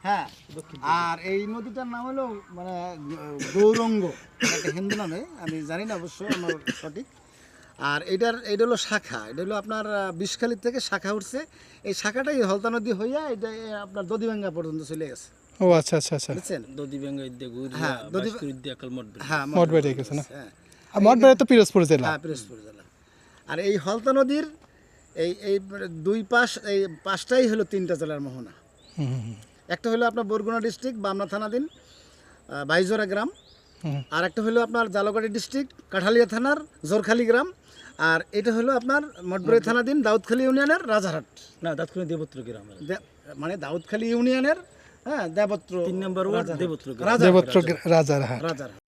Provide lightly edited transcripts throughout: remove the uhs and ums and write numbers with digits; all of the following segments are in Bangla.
হ্যাঁ, আর এই নদীটার নাম হলো মানে গৌরঙ্গ, একটা হিন্দু নামে, আমি জানি না অবশ্য আমার সঠিক। আর এইটা হলো শাখা, এটা হলো আপনার বিষখালীর থেকে শাখা উঠছে। এই শাখাটাই হলতা নদী হইয়া এটা আপনার দদিভাঙ্গা পর্যন্ত চলে গেছে। ও আচ্ছা আচ্ছা আচ্ছা, বুঝছেন? দদিভাঙ্গা ইদ্যা ঘুরিয়া হ্যাঁ, বাইশকুর ইদ্যা কাল মঠবেড়ি। হ্যাঁ, মঠবাড়ি গেছে না? হ্যাঁ, আর মঠবাড়ি তো পিরোজপুর জেলা। হ্যাঁ, পিরোজপুর জেলা। আর এই হলতা নদীর এই এই দুই পাশ, এই পাশটাই হলো তিনটা জেলার মোহনা। হুম হুম হুম। একটা হলো আপনার বরগুনা ডিস্ট্রিক্ট বামনা থানাধীন বাইজোরা গ্রাম, হুম। আর একটা হলো আপনার জালকাঠি ডিস্ট্রিক্ট কাঠালিয়া থানার জোরখালি গ্রাম, আর এটা হলো আপনার মঠবাড়ি থানাধীন দাউদখালী ইউনিয়নের রাজারহাট, না দাঁতখালি দেবত্র গ্রাম, মানে দাউদখালী ইউনিয়নের, হ্যাঁ, দেবত্র 3 নম্বর ওয়ার্ড দেবত্র গ্রাম। রাজারহাট, দেবত্র রাজারহাট। রাজারহাট।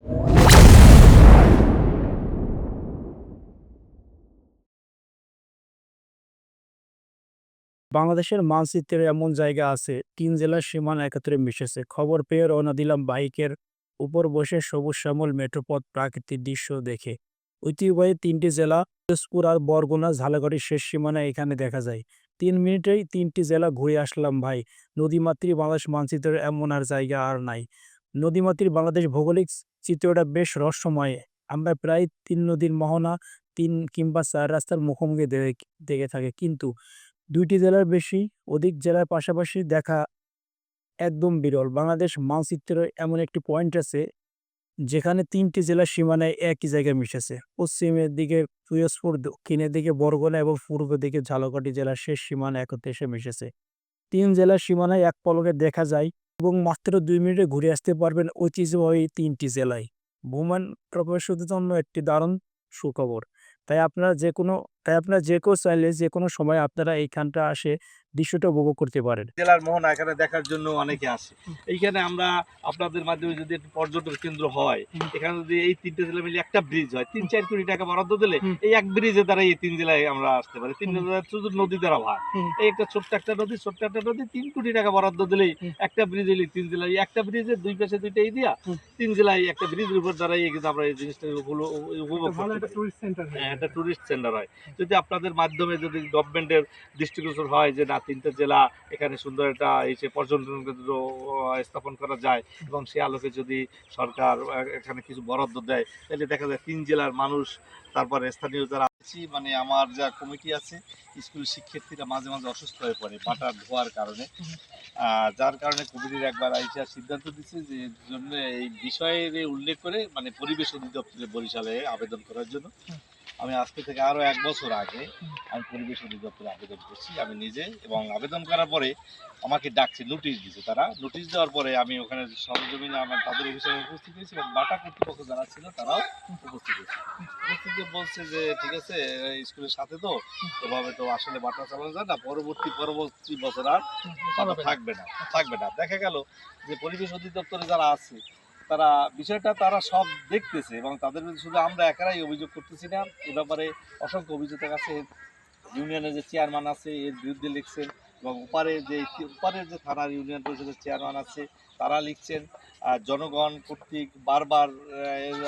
বাংলাদেশের মানচিত্রে এমন জায়গা আছে 3 জেলার সীমানা একত্রে মিশেছে। খবর পেয়ে রওনা দিলাম বাইকের উপর বসে, সবুজ শ্যামল মেঠোপথ, প্রাকৃতিক দৃশ্য দেখে। ঐতিহ্যবাহী 3টি জেলা পিরোজপুর আর বরগুনা, ঝালকাঠির শেষ সীমানা এখানে দেখা যায়। 3 মিনিটেই 3টি জেলা ঘুরে আসলাম ভাই। নদীমাতৃক বাংলাদেশ মানচিত্রের এমন আর জায়গা আর নাই। নদীমাতৃক বাংলাদেশ ভৌগোলিক চিত্রটা বেশ রহস্যময়। আমরা প্রায় 3 নদীর মোহনা, 3 কিংবা 4 রাস্তার মুখোমুখি দেখে থাকে, কিন্তু 2টি জেলার বেশি অধিক জেলার পাশাপাশি দেখা একদম বিরল। বাংলাদেশ মানচিত্রে এমন একটি পয়েন্ট আছে যেখানে 3টি জেলার সীমানায় একই জায়গায় মিশেছে। পশ্চিমের দিকে পিরোজপুর, দক্ষিণের দিকে বরগুনা এবং পূর্ব দিকে ঝালকাঠি জেলার শেষ সীমানা একত্রে এসে মিশেছে। 3 জেলার সীমানায় এক পলকে দেখা যায় এবং মাত্র 2 মিনিটে ঘুরে আসতে পারবেন ঐতিহ্যবাহী 3টি জেলায়। ভ্রমণ প্রবাসীদের জন্য একটি দারুণ সুখবর। তাই আপনারা যে কেউ চাইলে যে কোনো সময় আপনারা এইখানটা আসে দৃশ্যটা উপভোগ করতে পারেন। জেলার মোহনা এখানে দেখার জন্য অনেকে আসে। এইখানে আমরা আপনাদের মাধ্যমে যদি একটু পর্যটন কেন্দ্র হয়, এখানে যদি এই 3টে জেলা মিলে একটা ব্রিজ হয়, 3-4 কোটি টাকা বরাদ্দ দিলে এই এক ব্রিজে দ্বারা এই 3 জেলায় আমরা আসতে পারি। 3 জেলা শুধু নদী দ্বারা ভাগ। এই একটা ছোট্ট একটা নদী 3 কোটি টাকা বরাদ্দ দিলেই একটা ব্রিজ হলে 3 জেলায়, একটা ব্রিজের দুই পাশে দুইটা এই দিয়া 3 জেলায় একটা ব্রিজের উপর দ্বারাই কিন্তু আমরা এই জিনিসটা উপভোগ করতে পারি। হ্যাঁ, একটা টুরিস্ট সেন্টার হয়। যদি আপনাদের মাধ্যমে যদি গভর্নমেন্টের দৃষ্টিগোচর হয় যে না 3টে জেলা এখানে সুন্দর একটা এসে পর্যটন কেন্দ্র স্থাপন করা যায় এবং সে আলোকে যদি সরকার এখানে কিছু বরাদ্দ দেয়, তাহলে দেখা যায় 3 জেলার মানুষ, তারপরে স্থানীয় যারা আছি, মানে আমার যা কমিটি আছে, স্কুলের শিক্ষার্থীরা মাঝে মাঝে অসুস্থ হয়ে পড়ে বাটার ধোয়ার কারণে। যার কারণে কমিটির একবার আইসা সিদ্ধান্ত দিচ্ছে যে এর জন্য এই বিষয়ে উল্লেখ করে মানে পরিবেশ অধিদপ্তরে বরিশালে আবেদন করার জন্য। আমি আজকে থেকে আরও 1 বছর আগে আমি পরিবেশ অধিদপ্তরে আবেদন করছি আমি নিজে, এবং আবেদন করার পরে আমাকে ডাকছে, নোটিশ দিচ্ছে। তারা নোটিশ দেওয়ার পরে আমি ওখানে সরজমিনে আমার তাদের অফিসে উপস্থিত হয়েছি এবং বাটা কর্তৃপক্ষ যারা ছিল তারাও উপস্থিত হয়েছে। উপস্থিত বলছে যে ঠিক আছে, স্কুলের সাথে তো এভাবে তো আসলে বাটা চালানো যায় না, পরবর্তী বছর আর বাটা থাকবে না। দেখা গেল যে পরিবেশ অধিদপ্তরে যারা আছে তারা বিষয়টা তারা সব দেখতেছে এবং তাদের বিরুদ্ধে শুধু আমরা একারাই অভিযোগ করতেছি না, এ ব্যাপারে অসংখ্য অভিযোগ আছে। ইউনিয়নের যে চেয়ারম্যান আছে এর বিরুদ্ধে লিখছেন, এবং উপরের যে থানার ইউনিয়ন পরিষদের চেয়ারম্যান আছে তারা লিখছেন। জনগণ কর্তৃক বারবার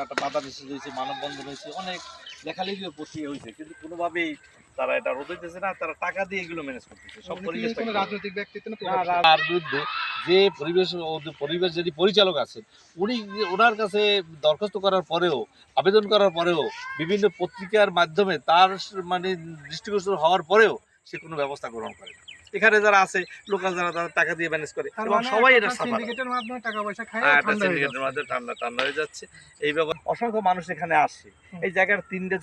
একটা বাধা নিষেধ হয়েছে, মানববন্ধন হয়েছে, অনেক লেখালেখিও প্রক্রিয়া হয়েছে, কিন্তু কোনোভাবেই তারা এটা রোধ হইতেছে না। তারা টাকা দিয়ে এগুলো ম্যানেজ করতেছে সব পরিবেশ। রাজনৈতিক ব্যক্তিত্ব তার বিরুদ্ধে যে পরিবেশ যদি পরিচালক আছেন ওনার কাছে দরখাস্ত করার পরেও, আবেদন করার পরেও, বিভিন্ন পত্রিকার মাধ্যমে তার মানে দৃষ্টিগোচর হওয়ার পরেও সে কোনো ব্যবস্থা গ্রহণ করে না। এখানে যারা আছে লোকাল যারা তারা টাকা দিয়ে ম্যানেজ করে এবং সবাই এটা সিন্ডিকেটের মাধ্যমে টাকা পয়সা খায়, সিন্ডিকেটের মাধ্যমে ঠান্ডা হয়ে যাচ্ছে। এই ব্যাপারে অসংখ্য মানুষ এখানে আসে। এই জায়গার 3টে